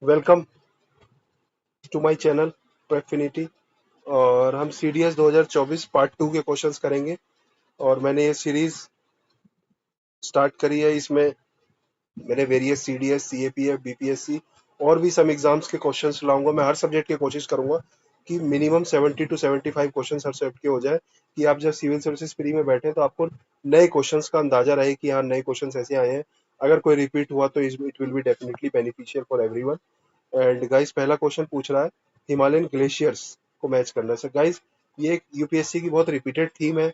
Welcome to my channel Prefinity. और हम CDS 2024 part 2 के क्वेश्चंस करेंगे। और मैंने ये सीरीज स्टार्ट करी है। इसमें मैंने वेरियस सीडीएस, सीएपीएफ, बीपीएससी और भी सम एग्जाम्स के क्वेश्चंस लाऊंगा। मैं हर सब्जेक्ट की कोशिश करूंगा कि मिनिमम 70 टू 75 क्वेश्चंस हर सब्जेक्ट के हो जाए, कि आप जब सिविल सर्विसेज प्री में बैठे तो आपको नए क्वेश्चंस का अंदाजा रहे कि हाँ, नए क्वेश्चंस ऐसे आए हैं। अगर कोई रिपीट हुआ तो it will be definitely beneficial for everyone. And guys, पहला क्वेश्चन पूछ रहा है हिमालयन ग्लेशियर्स को मैच करना है। गाइस, ये एक यूपीएससी की बहुत रिपीटेड थीम है।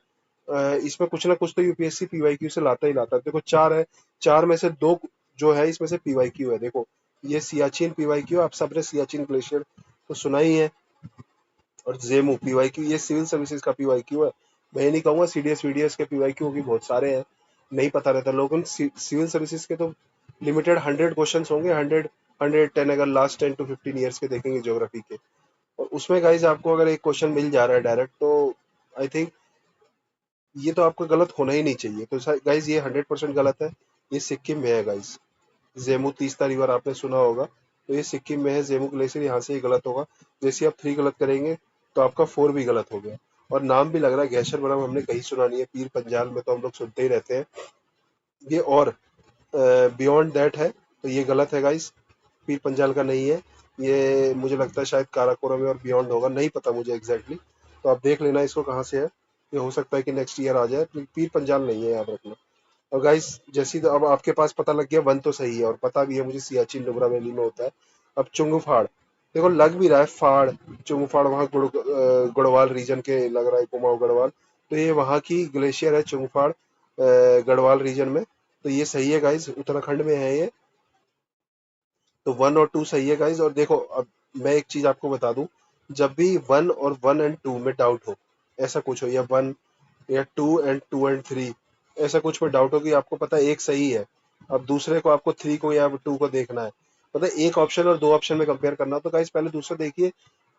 इसमें कुछ ना कुछ तो यूपीएससी पीवाईक्यू से लाता ही लाता है। देखो, चार है, चार में से दो जो है इसमें से पीवाईक्यू है। देखो, ये सियाचिन पीवाईक्यू, आप सबने सियाचिन ग्लेशियर तो सुना ही है। और जेमू पीवाईक्यू, ये सिविल सर्विसेज का पीवाईक्यू है। मैं ये नहीं कहूंगा सीडीएस वीडीएस के पीवाईक्यू की बहुत सारे हैं, नहीं पता रहता लोगों को। सिविल सर्विसेज के तो लिमिटेड 100 क्वेश्चन होंगे, 110 अगर लास्ट 10 to 15 ईयर्स के देखेंगे ज्योग्राफी के। और उसमें गाइज आपको अगर एक क्वेश्चन मिल जा रहा है डायरेक्ट, तो आई थिंक ये तो आपका गलत होना ही नहीं चाहिए। तो गाइज ये 100% गलत है। ये सिक्किम में है गाइज। जेमू तीस्ता रिवर आपने सुना होगा, तो ये सिक्किम में है। जेमू ग्लेशियर यहाँ से ही गलत होगा। जैसे आप 3 गलत करेंगे तो आपका 4 भी गलत हो गया। और नाम भी लग रहा है गैशर बनाम, हमने कहीं सुना नहीं है। पीर पंजाल में तो हम लोग सुनते ही रहते हैं ये। और बियॉन्ड दैट है, तो ये गलत है गाइस। पीर पंजाल का नहीं है ये। मुझे लगता है शायद काराकोरम में और बियॉन्ड होगा, नहीं पता मुझे एग्जैक्टली। तो आप देख लेना इसको कहाँ से है। ये हो सकता है कि नेक्स्ट ईयर आ जाए। पीर पंजाल नहीं है, याद रखना। और गाइस, जैसी तो अब आपके पास पता लग गया, वन तो सही है और पता भी है मुझे सियाचिन नुब्रा वैली में होता है। अब चुंगू फाड़, देखो लग भी रहा है फाड़, चुंगू फाड़ वहाँ गढ़वाल रीजन के लग रहा है, कुमाऊं गढ़वाल। तो ये वहाँ की ग्लेशियर है चुंगू फाड़, गढ़वाल रीजन में। तो ये सही है गाइस, उत्तराखंड में है ये। तो 1 और 2 सही है गाइज। और देखो, अब मैं एक चीज आपको बता दूं, जब भी 1 और 1 एंड 2 में डाउट हो, ऐसा कुछ हो, या 1 या 2 एंड 3, ऐसा कुछ में डाउट हो कि आपको पता है एक सही है, अब दूसरे को आपको 3 को या 2 को देखना है, पता है एक ऑप्शन और दो ऑप्शन में कंपेयर करना हो, तो गाइज पहले दूसरा देखिए।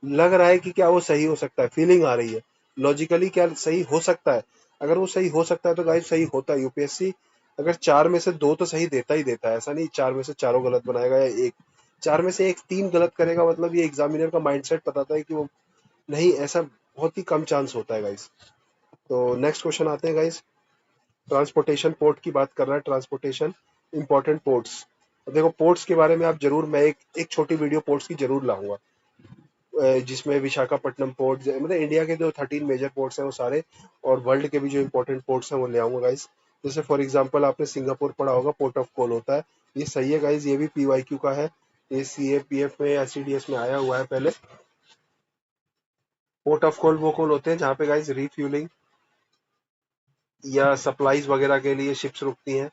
लग रहा है कि क्या वो सही हो सकता है, फीलिंग आ रही है, लॉजिकली क्या सही हो सकता है। अगर वो सही हो सकता है तो गाइज सही होता है। यूपीएससी अगर चार में से दो तो सही देता ही देता है, ऐसा नहीं चार में से चारों गलत बनाएगा या एक, चार में से एक 3 गलत करेगा, मतलब ये एग्जामिनर का माइंडसेट बताता है कि वो नहीं, ऐसा बहुत ही कम चांस होता है गाइस। तो नेक्स्ट क्वेश्चन आते हैं गाइस। ट्रांसपोर्टेशन पोर्ट की बात कर रहा है, ट्रांसपोर्टेशन इंपॉर्टेंट पोर्ट्स। देखो, पोर्ट्स के बारे में आप जरूर, मैं एक एक छोटी वीडियो पोर्ट्स की जरूर लाऊंगा, जिसमें विशाखापट्टनम पोर्ट, मतलब इंडिया के जो 13 मेजर पोर्ट्स हैं वो सारे, और वर्ल्ड के भी जो इंपॉर्टेंट पोर्ट्स हैं वो ले आऊंगा गाइस। जैसे फॉर एग्जांपल आपने सिंगापुर पढ़ा होगा, पोर्ट ऑफ कॉल होता है। ये सही है गाइस, ये भी पीवाईक्यू का है। ये सीएपीएफ में या सीडीएस में आया हुआ है पहले। पोर्ट ऑफ कॉल वो कॉल होते हैं जहाँ पे गाइस रिफ्यूलिंग या सप्लाईज वगैरह के लिए शिप्स रुकती हैं।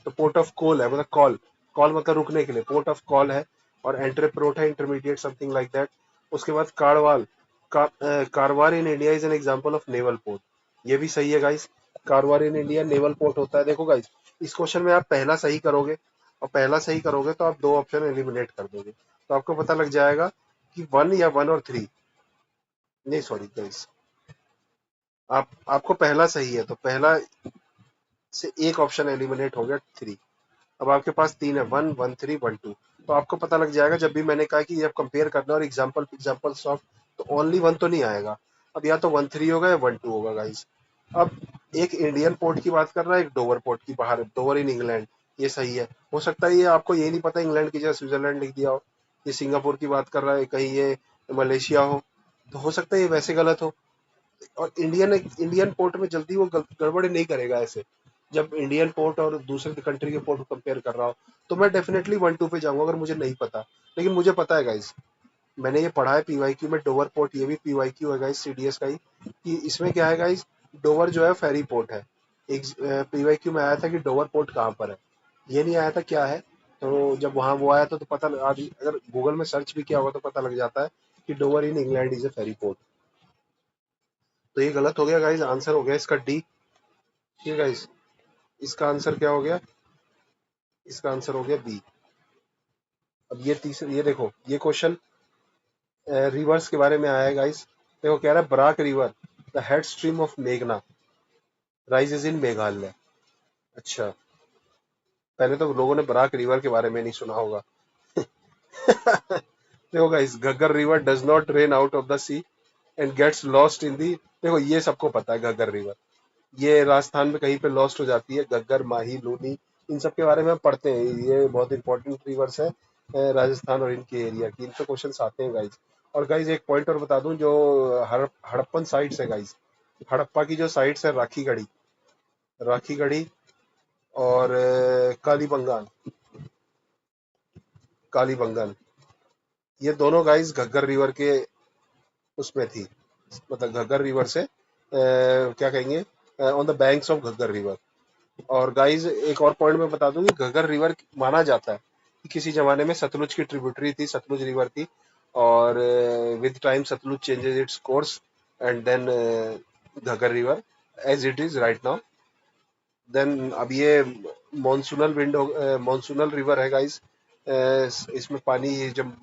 तो पोर्ट ऑफ कॉल है, मतलब कॉल, कॉल मतलब रुकने के लिए, पोर्ट ऑफ कॉल है। और एंटरप्रोट है, इंटरमीडिएट, समथिंग लाइक दैट। उसके बाद Karwal, Karwar in India is an example of naval port. ये भी सही है guys, Karwar in India naval port होता है। देखो गाइस, इस क्वेश्चन में आप पहला सही करोगे, और पहला सही करोगे तो आप दो ऑप्शन एलिमिनेट कर दोगे, तो आपको पता लग जाएगा कि 1 या 1 और 3, नहीं सॉरी गाइस, आप आपको पहला सही है तो पहला से एक ऑप्शन एलिमिनेट हो गया, 3। अब आपके पास 3 है, 1, 1, 3, 1, 2। तो आपको पता लग जाएगा जब भी मैंने कहा कि जब कंपेयर करना और एग्जाम्पल एग्जाम्पल सॉफ्ट, तो ओनली 1 तो नहीं आएगा। अब या तो 1, 3 होगा या 1, 2 होगा गाइस। अब एक इंडियन पोर्ट की बात कर रहा है, एक डोवर पोर्ट की, बाहर डोवर इन इंग्लैंड, ये सही है। हो सकता है ये आपको ये नहीं पता इंग्लैंड की जगह स्विट्जरलैंड लिख दिया हो। ये सिंगापुर की बात कर रहा है, कहीं ये मलेशिया हो, तो हो सकता है ये वैसे गलत हो। और इंडियन इंडियन पोर्ट में जल्दी वो गड़बड़ी नहीं करेगा ऐसे। जब इंडियन पोर्ट और दूसरे कंट्री के पोर्ट को कंपेयर कर रहा हो, तो मैं डेफिनेटली 1, 2 पे जाऊंगा अगर मुझे नहीं पता। लेकिन मुझे पता है गाइस, मैंने ये पढ़ा है पीवाईक्यू में, डोवर पोर्ट, ये भी पीवाईक्यू है गाइस, सीडीएस का ही, कि इसमें क्या है गाइस, डोवर जो है फेरी पोर्ट है। एक पीवाईक्यू में आया था कि डोवर पोर्ट कहाँ पर है, ये नहीं आया था क्या है। तो जब वहां वो आया था तो पता, आज अगर गूगल में सर्च भी किया होगा तो पता लग जाता है कि Dover in England is a ferry port. तो ये गलत हो गया गाइस, आंसर हो गया इसका डी। ठीक है गाइस, इसका आंसर क्या हो गया, इसका आंसर हो गया बी। अब ये तीसरे, ये देखो, ये क्वेश्चन रिवर्स के बारे में आया है गाइस। देखो कह रहा है Barak river, the head stream of मेघना, राइजेज इन मेघालय। अच्छा, पहले तो लोगों ने बराक रिवर के बारे में नहीं सुना होगा। देखो guys, Ghaggar river does not drain out of the sea and gets lost in the. देखो ये सबको पता है, घग्गर रिवर ये राजस्थान में कहीं पे लॉस्ट हो जाती है। घग्गर, माही, लूनी, इन सब के बारे में हम पढ़ते हैं। ये बहुत इंपॉर्टेंट रिवर्स है राजस्थान और इनके एरिया की, इन पे क्वेश्चन आते हैं गाइज। और गाइज एक पॉइंट और बता दूं, जो हड़प्पन साइट्स है गाइज, हड़प्पा की जो साइट्स है, राखीगढ़ी, राखीगढ़ी और कालीबंगान, कालीबंगान, ये दोनों गाइज घग्गर रिवर के उसमें थी, मतलब घग्गर रिवर से क्या कहेंगे, on the banks of Ghaggar river. और गाइज एक और पॉइंट मैं बता दूं कि घग्गर रिवर माना जाता है कि किसी जमाने में सतलुज की ट्रिब्यूटरी थी, सतलुज रिवर थी, और with time Sutlej changes its course and then Ghaggar river as it is right now. Then अब ये मॉनसूनल विंडो, मॉनसूनल रिवर है गाइस, इसमें पानी जब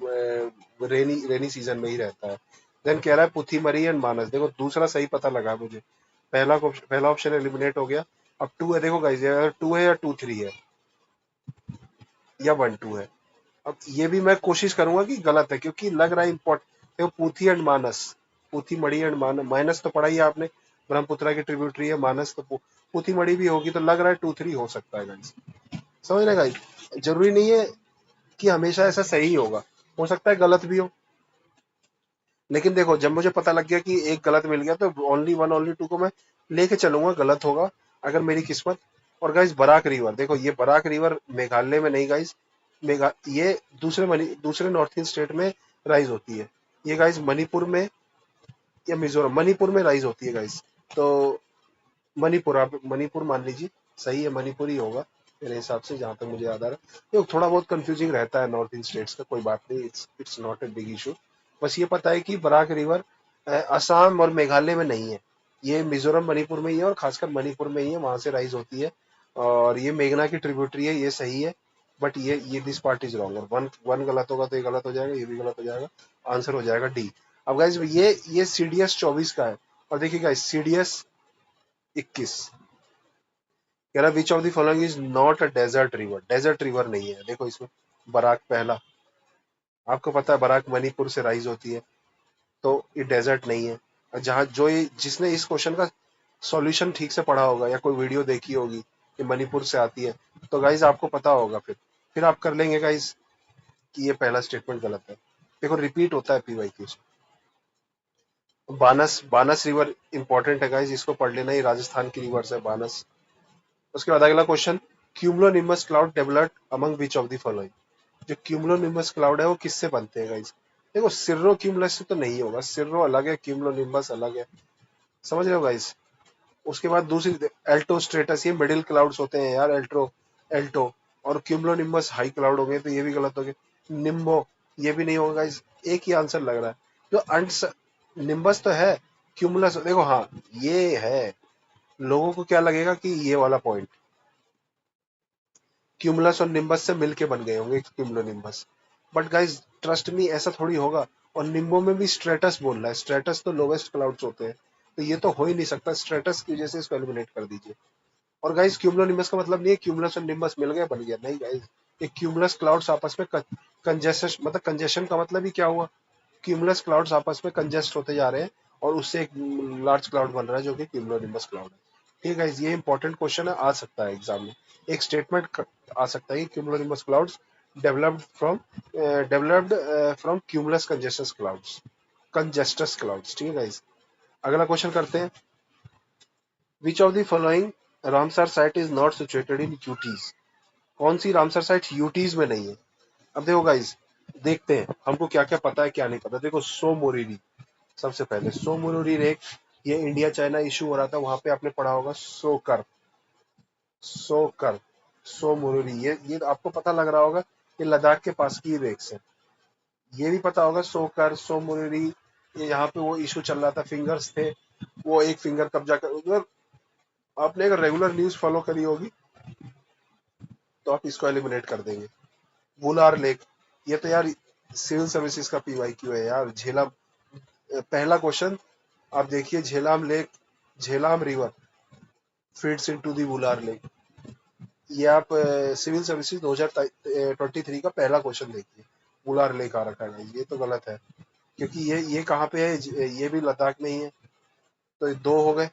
रेनी रेनी सीजन में ही रहता है। देन कह रहा है पुथीमरी एंड मानस। देखो दूसरा सही पता लगा मुझे, पहला ऑप्शन एलिमिनेट हो गया। अब टू है, देखो गाइस, यार टू है या टू थ्री है या वन टू है। अब ये भी मैं कोशिश करूंगा कि गलत है, क्योंकि लग रहा है इम्पोर्ट। देखो पूथी एंड मानस, पूथी मड़ी एंड मानस तो पढ़ा ही है आपने, ब्रह्मपुत्रा की ट्रिब्यूटरी है मानस, तो पूथी मड़ी भी होगी, तो लग रहा है टू थ्री हो सकता है गाइस। समझ रहे गाइस, जरूरी नहीं है कि हमेशा ऐसा सही होगा, हो सकता है गलत भी हो। लेकिन देखो जब मुझे पता लग गया कि एक गलत मिल गया, तो ओनली वन ओनली टू को मैं लेके चलूंगा, गलत होगा अगर मेरी किस्मत। और गाइस बराक रिवर, देखो ये बराक रिवर मेघालय में नहीं गाइस, ये दूसरे नॉर्थ ईस्ट स्टेट में राइज होती है। ये गाइस मणिपुर में या मिजोरम, मणिपुर में राइज होती है गाइस। तो मणिपुर, आप मणिपुर मान लीजिए, सही है, मणिपुर ही होगा मेरे हिसाब से, जहां तक मुझे याद आ रहा है। तो थोड़ा बहुत कंफ्यूजिंग रहता है नॉर्थ ईस्ट स्टेट्स का, कोई बात नहीं, it's not a big issue. बस ये पता है कि बराक रिवर असम और मेघालय में नहीं है, ये मिजोरम मणिपुर में ही है, और खासकर मणिपुर में ही है, वहां से राइज होती है। और ये मेघना की ट्रिब्यूटरी है, ये सही है। बट ये दिस पार्ट इज रॉन्ग, और वन वन गलत होगा तो ये गलत हो जाएगा, ये भी गलत हो जाएगा, आंसर हो जाएगा डी। अब गाइज ये सीडीएस 24 का है, और देखिएगा सीडीएस 21 कह रहा which of the following is not a desert river. Desert river नहीं है, देखो इसमें बराक पहला, आपको पता है बराक मणिपुर से राइज होती है, तो ये डेजर्ट नहीं है। और जहां जो जिसने इस क्वेश्चन का सॉल्यूशन ठीक से पढ़ा होगा या कोई वीडियो देखी होगी कि मणिपुर से आती है, तो गाइज आपको पता होगा, फिर आप कर लेंगे गाइज कि ये पहला स्टेटमेंट गलत है। देखो रिपीट होता है पीवाईक्यू से। बानस, बानस रिवर इंपॉर्टेंट है गाइज, इसको पढ़ लेना, ही राजस्थान की रिवर है बानस। उसके बाद अगला question, cumulonimbus cloud developed among which of the following. जो क्यूमुलोनिम्बस क्लाउड है वो किससे बनते हैं गाइस। देखो सिर्रो क्यूमुलस से तो नहीं होगा, सिर्रो अलग है, क्यूमुलोनिम्बस अलग है, समझ रहे हो गाइस। उसके बाद दूसरी एल्टो स्ट्रेटस, ये मिडिल क्लाउड्स होते हैं यार, एल्ट्रो, एल्टो। और क्यूमुलोनिम्बस हाई क्लाउड होंगे, तो ये भी गलत हो गए। निम्बो, ये भी नहीं होगा गाइस, एक ही आंसर लग रहा है। जो अंट निम्बस तो है, क्यूमुलस देखो, हाँ ये है। लोगों को क्या लगेगा कि ये वाला पॉइंट क्यूमुलस और निम्बस से मिलके बन गए होंगे cumulonimbus, but guys trust me ऐसा थोड़ी होगा। और निम्बो में भी स्ट्रेटस बोल रहा है, स्ट्रेटस तो लोवेस्ट क्लाउड्स होते हैं, तो ये तो हो ही नहीं सकता, स्ट्रेटस की वजह से इसको एलिमिनेट कर दीजिए। और गाइस क्यूमुलोनिम्बस का मतलब नहीं है क्यूमुलस और निम्बस मिल गए बन गया, नहीं गाइस। ये क्यूमुलस क्लाउड्स आपस में कंजेशन, मतलब कंजेशन का मतलब ही क्या हुआ, क्यूमुलस क्लाउड्स आपस में कंजेस्ट होते जा रहे हैं, और उससे एक लार्ज क्लाउड बन रहा है जो कि क्यूमुलोनिम्बस क्लाउड है। ठीक है, ये इंपॉर्टेंट क्वेश्चन है, आ सकता है एग्जाम में, एक स्टेटमेंट आ सकता है कि cumulonimbus clouds developed from from cumulus congestus clouds, congestus clouds. ठीक है गाइस, अगला क्वेश्चन करते हैं, which of the following Ramsar site is not situated in UTs. कौन सी रामसर साइट यूटीज में नहीं है। अब देखो गाइस, देखते हैं हमको क्या क्या पता है क्या नहीं पता। देखो सो मोरिरी, सबसे पहले सो मोरिरी रेक, ये इंडिया चाइना इशू हो रहा था, वहां पे आपने पढ़ा होगा सोकर, सोकर, सो मोरिरी, ये आपको पता लग रहा होगा, ये लद्दाख के पास की रेक्स है। ये भी पता होगा सोकर, सो मोरिरी, ये यहाँ पे वो इशू चल रहा था, फिंगर्स थे, वो एक फिंगर कब्जा कर, अगर आपने अगर रेगुलर न्यूज फॉलो करी होगी तो आप इसको एलिमिनेट कर देंगे। वुलार लेक, ये तो यार सिविल सर्विसेज का पीवाईक्यू है यार। झेलम, पहला क्वेश्चन आप देखिए, Jhelum lake, Jhelum river feeds into the Wular lake. ये आप सिविल सर्विसेज 2023 का पहला क्वेश्चन देखिए, पोलर लेक आ रखा है guys, ये तो गलत है क्योंकि ये कहाँ पे है, ये भी लद्दाख में ही है। तो ये 2 हो गए।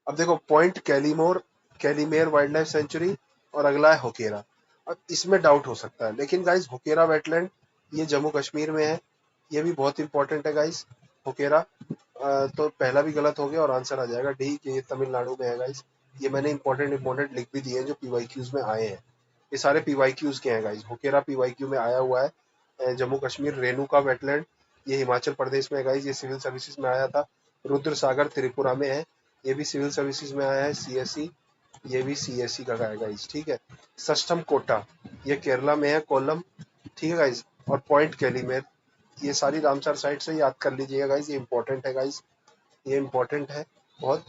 अब देखो पॉइंट कैलीमोर, कैलीमेर वाइल्ड लाइफ सेंचुरी और अगला है होकेरा। अब इसमें डाउट हो सकता है, लेकिन गाइस होकेरा वेटलैंड ये जम्मू कश्मीर में है, ये भी बहुत इंपॉर्टेंट है गाइस। होकेरा तो पहला भी गलत हो गया और आंसर आ जाएगा डी कि ये तमिलनाडु में है गाइस। ये मैंने इंपॉर्टेंट लिख भी दिए हैं जो पीवाईक्यूज में आए हैं, ये सारे पीवाईक्यूज के हैं गाइस। होकेरा पीवाईक्यू में आया हुआ है। जम्मू कश्मीर रेणुका वेटलैंड ये हिमाचल प्रदेश में है गाइस, ये सिविल सर्विसेज में आया था। रुद्र सागर त्रिपुरा में है, ये भी सिविल सर्विसेज में आया है सीएससी, ये भी सीएससी का है गाइस, ठीक है। सष्टम कोटा ये केरला में है, कोलम, ठीक है गाइस। और पॉइंट कैलीमेर ये सारी रामसर साइट से याद कर लीजिएगा गाइस, ये इंपॉर्टेंट है गाइस, ये इंपॉर्टेंट है बहुत।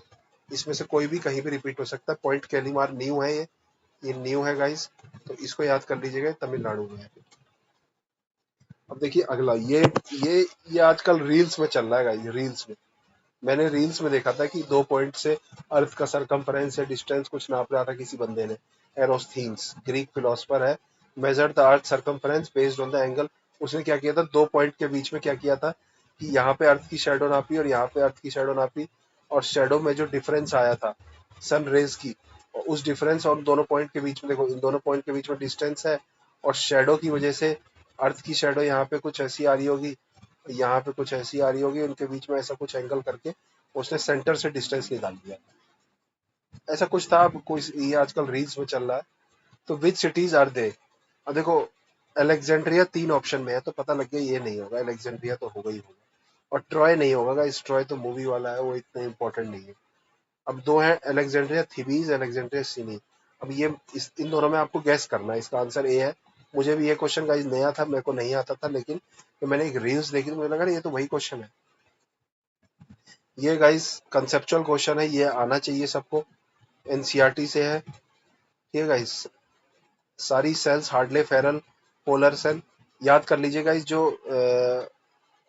इसमें से कोई भी कहीं भी रिपीट हो सकता है। पॉइंट कैलीमार न्यू है, ये न्यू है गाइस, तो इसको याद कर लीजिएगा, तमिलनाडु में है। अब देखिए अगला, ये आजकल रील्स में चल रहा है गाइस, रील्स में मैंने रील्स में देखा था कि 2 पॉइंट से अर्थ का सरकमफ्रेंस या डिस्टेंस कुछ नाप रहा था किसी बंदे ने। एरोस्थीन्स ग्रीक फिलोसफर है, measured the earth circumference based on the angle. उसने क्या किया था, 2 पॉइंट के बीच में क्या किया था कि यहाँ पे अर्थ की शेडो नापी और यहाँ पे अर्थ की शेडो नापी, और शेडो में जो डिफरेंस आया था सन रेज की, उस डिफरेंस और दोनों पॉइंट के बीच में देखो, इन दोनों पॉइंट के बीच में डिस्टेंस है, और शेडो की वजह से अर्थ की शेडो यहाँ पे कुछ ऐसी आ रही होगी, यहाँ पे कुछ ऐसी आ रही होगी, उनके बीच में ऐसा कुछ एंगल करके उसने सेंटर से डिस्टेंस निकाल दिया, ऐसा कुछ था। अब कोई ये आजकल रील्स में चल रहा है। तो विच सिटीज आर दे, अब देखो अलेक्जेंड्रिया 3 ऑप्शन में है, तो पता लग गया ये नहीं होगा, अलेक्जेंड्रिया तो होगा ही होगा। और ट्रॉय नहीं होगा गाइस, ट्रॉय तो मूवी वाला है, वो इतना इंपॉर्टेंट नहीं है। अब 2 है अलेक्जेंड्रिया थीबीज, अलेक्जेंड्रिया सिनी। अब ये इन दोनों में आपको गैस करना है, इसका आंसर ए है। मुझे भी ये क्वेश्चन गाइस नया था, मेरे को नहीं आता था, लेकिन तो मैंने एक रील्स देखी तो मुझे लगा ये तो वही क्वेश्चन है। ये गाइस कंसेप्चुअल क्वेश्चन है, ये आना चाहिए सबको, एनसीईआरटी से है, ठीक है गाइस। सारी सेल्स हार्डले फेरल पोलर सेल याद कर लीजिए गाइस। जो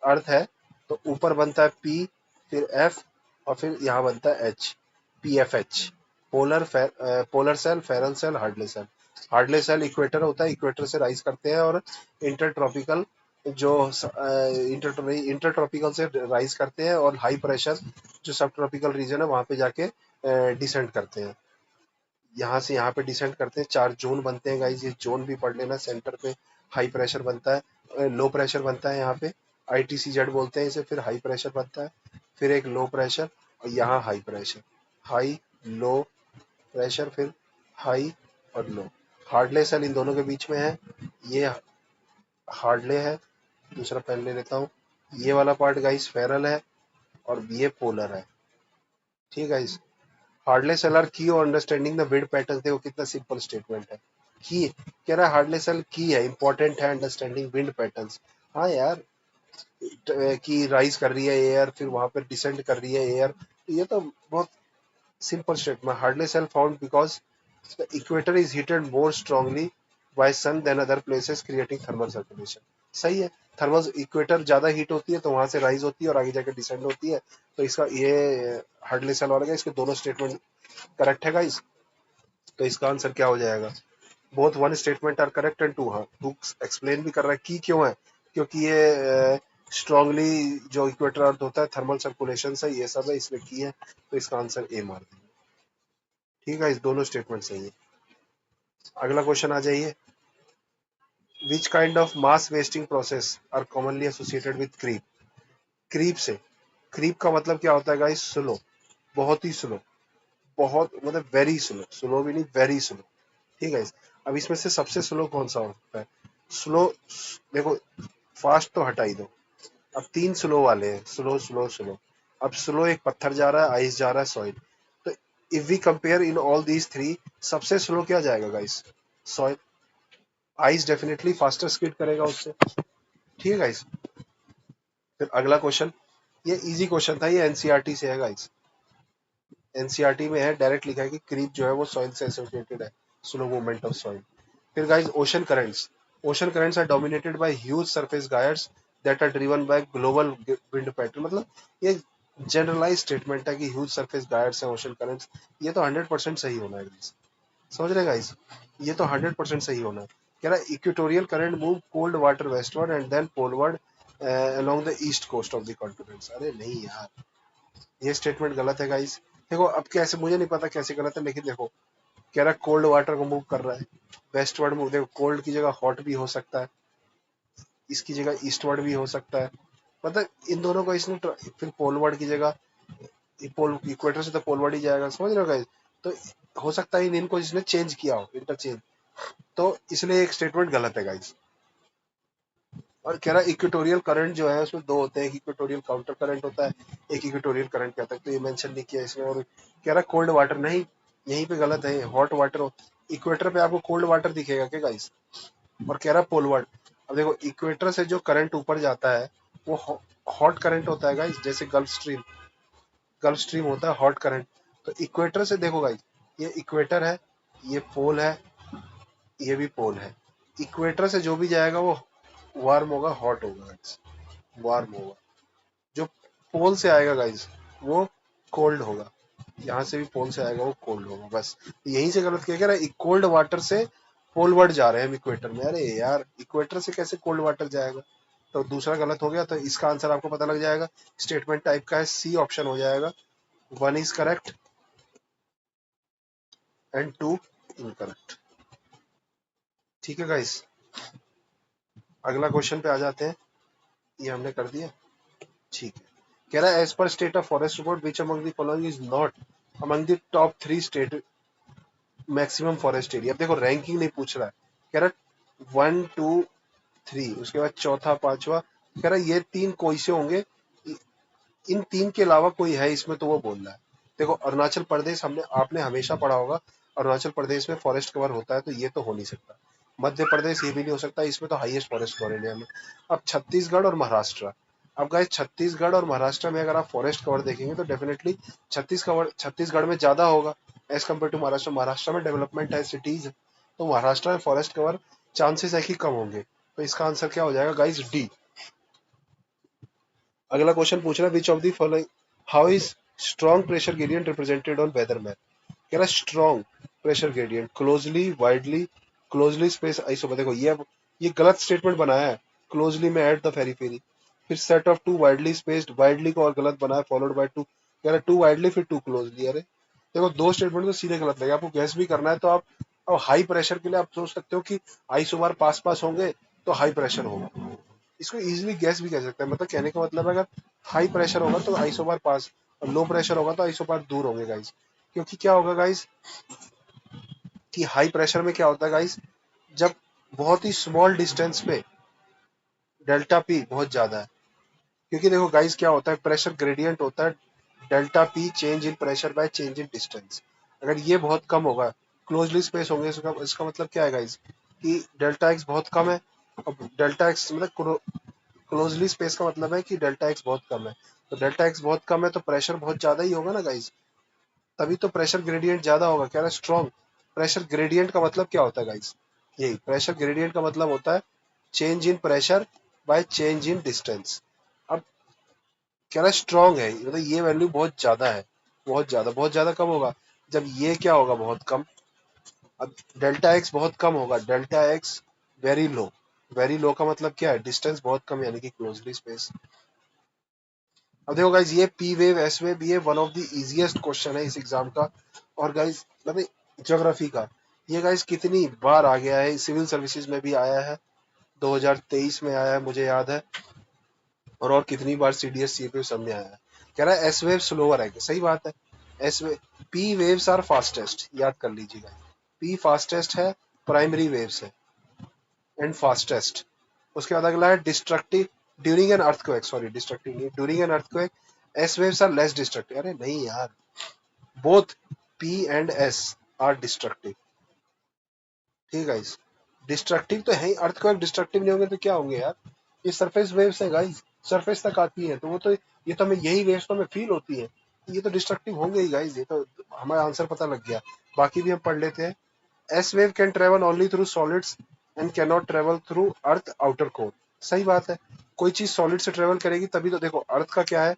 अर्थ है तो ऊपर बनता है पी, फिर एफ, और फिर यहाँ बनता है H, P F H. Polar cell, Ferrel cell, Hadley cell. Hadley cell equator होता है, इक्वेटर से राइज करते हैं, और इंटरट्रॉपिकल जो इंटरट्रॉपिकल से राइज करते हैं, और हाई प्रेशर जो सब ट्रॉपिकल रीजन है वहां पे जाके डिसेंड करते हैं। यहाँ से यहाँ पे डिसेंड करते हैं, 4 जोन बनते हैं गाइस, ये जोन भी पढ़ लेना। सेंटर पे हाई प्रेशर बनता है, लो प्रेशर बनता है यहाँ पे, ITCZ बोलते हैं इसे, फिर हाई प्रेशर बनता है, फिर एक लो प्रेशर, और यहाँ high pressure, high low pressure, फिर हाई और लो। हार्डले सेल इन दोनों के बीच में है, ये हार्डले है। दूसरा पेन ले लेता हूँ, ये वाला पार्ट गाइस फेरल है, और ये पोलर है, ठीक है। हार्डले सेल आर की और अंडरस्टैंडिंग द विंड पैटर्न। देखो कितना सिंपल स्टेटमेंट है, की कह रहा है हार्डले सेल की है, इंपॉर्टेंट है अंडरस्टैंडिंग विंड पैटर्न्स। हाँ यार, की राइज कर रही है एयर, फिर वहां पर डिसेंड कर रही है एयर, ये तो बहुत simple statement. Hadley cell found because the equator is heated more strongly by sun than other places creating thermal circulation. सही है, थर्मल इक्वेटर ज्यादा हीट होती है तो वहां से राइज होती है और आगे जाके डिसेंड होती है, तो इसका ये हार्डले सेल वाला, इसके दोनों स्टेटमेंट करेक्ट है गाइस। तो इसका आंसर क्या हो जाएगा, both one statement are correct and two. हाँ, टू एक्सप्लेन भी कर रहा है की क्यों है, क्योंकि ये स्ट्रांगली जो इक्वेटर अर्थ होता है थर्मल सर्कुलेशन से ये सब है, इसलिए की है, तो इसका आंसर ए मार देंगे, ठीक है। इस दोनों स्टेटमेंट सही है। अगला क्वेश्चन आ जाइए, which kind of mass wasting process are commonly associated with creep. Creep से, क्रीप का मतलब क्या होता है गाइस, स्लो, बहुत ही स्लो, बहुत मतलब वेरी स्लो, स्लो भी नहीं वेरी स्लो, ठीक है। अब इसमें से सबसे स्लो कौन सा होता है, स्लो, देखो फास्ट तो हटा ही दो, अब 3 स्लो वाले हैं, स्लो स्लो स्लो। अब स्लो एक पत्थर जा रहा है, आइस जा रहा है, सॉइल। तो if we compare in all these 3, सबसे स्लो क्या जाएगा guys, soil. Ice definitely faster speed करेगा उससे, ठीक है गाइस। फिर अगला क्वेश्चन, ये इजी क्वेश्चन था, ये एनसीईआरटी से है गाइस, एनसीईआरटी में है, डायरेक्ट लिखा है कि क्रीप जो है वो सॉइल से एसोसिएटेड है, स्लो मूवमेंट ऑफ सॉइल। फिर guys ocean currents, ocean currents are dominated by huge surface gyres that are driven by global wind pattern. मतलब ये जनरलाइज स्टेटमेंट है कि ह्यूज सरफेस गायर्स है ओशन करंट्स, ये तो 100% सही होना है गाइस, समझ रहे गाइस, ये तो 100% सही होना है, कह रहा है equatorial current move cold water westward and then poleward along the east coast of the continent. अरे नहीं यार, ये स्टेटमेंट गलत है गाइस। देखो अब कैसे, मुझे नहीं पता कैसे गलत है, लेकिन देखो कह रहा है कोल्ड वाटर को मूव कर रहा है, वेस्टवर्ड मूव, देखो कोल्ड की जगह हॉट भी हो सकता है, इसकी जगह ईस्टवर्ड भी हो सकता है, मतलब इन दोनों को इसने फिर पोलवर्ड की जगह, पोल इक्वेटर से तो पोलवर्ड ही जाएगा, समझ रहे हो गाइस। तो हो सकता है इनको इसने चेंज किया हो, इंटरचेंज, तो इसलिए एक स्टेटमेंट गलत है गाइस। और कह रहा है इक्वेटोरियल करंट जो है उसमें दो होते हैं, एक इक्वेटोरियल काउंटर करंट होता है, एक इक्वेटोरियल करंट कहता है, तो ये मेंशन नहीं किया इसमें। और कह रहा है कोल्ड वाटर, नहीं यहीं पे गलत है, हॉट वाटर, इक्वेटर पे आपको कोल्ड वाटर दिखेगा क्या गाइस। और कह रहा है पोलवर्ड, अब देखो इक्वेटर से जो करंट ऊपर जाता है वो हॉट करंट होता है गाइस, जैसे गल्फ स्ट्रीम होता है हॉट करंट। तो इक्वेटर से देखो गाइस, ये इक्वेटर है, ये पोल है, ये भी पोल है, इक्वेटर से जो भी जाएगा वो वार्म होगा, हॉट होगा गाइस, वार्म होगा। जो पोल से आएगा गाइस वो कोल्ड होगा, यहाँ से भी पोल से आएगा वो कोल्ड होगा, बस यहीं से गलत किया, कह रहा है कोल्ड वाटर से पोलवर्ड जा रहे हैं हम इक्वेटर में। अरे यार इक्वेटर से कैसे कोल्ड वाटर जाएगा, तो दूसरा गलत हो गया, तो इसका आंसर आपको पता लग जाएगा, स्टेटमेंट टाइप का है, सी ऑप्शन हो जाएगा, 1 इज करेक्ट एंड 2 इनकरेक्ट। ठीक है गाइस, अगला क्वेश्चन पे आ जाते हैं, ये हमने कर दिया, ठीक है। कह रहा है as per state of forest report which among the following is not among the top 3 state maximum forest area. देखो रैंकिंग नहीं पूछ रहा है, कह रहा है 1 2 3, उसके बाद चौथा पांचवा, कह रहा है ये तीन कोई से होंगे, इन तीन के अलावा कोई है इसमें तो वो बोल रहा है। देखो अरुणाचल प्रदेश, हमने आपने हमेशा पढ़ा होगा अरुणाचल प्रदेश में फॉरेस्ट कवर होता है, तो ये तो हो नहीं सकता। मध्य प्रदेश ये भी नहीं हो सकता, इसमें तो हाईएस्ट फॉरेस्ट कवर इंडिया में। अब छत्तीसगढ़ और महाराष्ट्र, अब गाइस छत्तीसगढ़ और महाराष्ट्र में अगर आप फॉरेस्ट कवर देखेंगे तो डेफिनेटली छत्तीसगढ़ में ज्यादा होगा as compare to Maharashtra. Maharashtra में डेवलपमेंट है, सिटीज है, तो महाराष्ट्र में फॉरेस्ट कवर चांसेस है कि कम होंगे, तो इसका आंसर क्या हो जाएगा गाइस, डी। अगला क्वेश्चन पूछ रहा है which of the following, how is strong pressure gradient represented on weather map. कह रहा है strong pressure gradient closely widely closely space isobar. देखो ये गलत स्टेटमेंट बनाया है, क्लोजली में एट द फेरी फेरी, फिर set off two widely spaced, widely को और गलत बनाया, फॉलोड बाय टू, कह रहा है टू वाइडली फिर टू क्लोजली। अरे देखो दो स्टेटमेंट तो सीधे गलत लगे, आपको गैस भी करना है तो आप, अब हाई प्रेशर के लिए आप सोच सकते हो कि आइसोबार पास पास होंगे तो हाई प्रेशर होगा, इसको इजीली गैस भी कह सकते हैं, मतलब कहने का मतलब है अगर हाई प्रेशर होगा तो आइसोबार पास, और लो प्रेशर होगा तो आइसोबार दूर होंगे गाइस। क्योंकि क्या होगा गाइस कि हाई प्रेशर में क्या होता है गाइस, जब बहुत ही स्मॉल डिस्टेंस पे डेल्टा पी बहुत ज्यादा है, क्योंकि देखो गाइस क्या होता है, प्रेशर ग्रेडियंट होता है delta P change in pressure by change in distance. अगर ये बहुत कम होगा, क्लोजली स्पेस होंगे, इसका मतलब क्या है गाइस कि डेल्टा एक्स बहुत कम है, और डेल्टा एक्स मतलब क्लोजली स्पेस का मतलब है कि डेल्टा एक्स बहुत कम है, तो डेल्टा एक्स बहुत कम है तो प्रेशर बहुत ज्यादा ही होगा ना गाइस, तभी तो प्रेशर ग्रेडियंट ज्यादा होगा। कह रहा है स्ट्रॉन्ग प्रेशर ग्रेडियंट का मतलब क्या होता है गाइस, यही प्रेशर ग्रेडियंट का मतलब होता है change in pressure by change in distance. अब कह रहा है स्ट्रॉन्ग है, मतलब ये वैल्यू बहुत ज्यादा है, बहुत ज्यादा कम होगा जब ये क्या होगा, बहुत कम। अब डेल्टा एक्स बहुत कम होगा, delta x very low, very low का मतलब क्या है, डिस्टेंस बहुत कम, यानी कि क्लोजली स्पेस। अब देखो गाइज ये पी वेव एस वेव ये one of the easiest question है इस एग्जाम का, और गाइज मतलब ज्योग्राफी का, ये गाइज कितनी बार आ गया है, सिविल सर्विसेज में भी आया है, 2023 में आया है मुझे याद है, और कितनी बार सीडीएस सीपीयू सब में आया है। कह रहा है एस वेव स्लोअर है, सही बात है, S wave, P waves are fastest, याद कर लीजिएगा, पी फास्टेस्ट है, प्राइमरी वेव्स है एंड फास्टेस्ट। उसके बाद अगला है destructive during an earthquake, sorry destructive नहीं, during an earthquake S waves are less destructive. अरे नहीं यार, both P and S are destructive, ठीक है गाइस, डिस्ट्रक्टिव तो है ही, अर्थक्वेक डिस्ट्रक्टिव नहीं होंगे तो क्या होंगे यार, ये सरफेस वेव्स है गाइस, सरफेस तक आती है, तो वो तो ये तो हमें यही वेव्स तो हमें फील होती है, ये तो डिस्ट्रक्टिव होंगे ही गाइस, ये तो हमारा आंसर पता लग गया। बाकी भी हम पढ़ लेते हैं। S wave can travel only through solids and can not travel through earth outer core, सही बात है, कोई चीज सॉलिड से ट्रेवल करेगी तभी तो, देखो अर्थ का क्या है,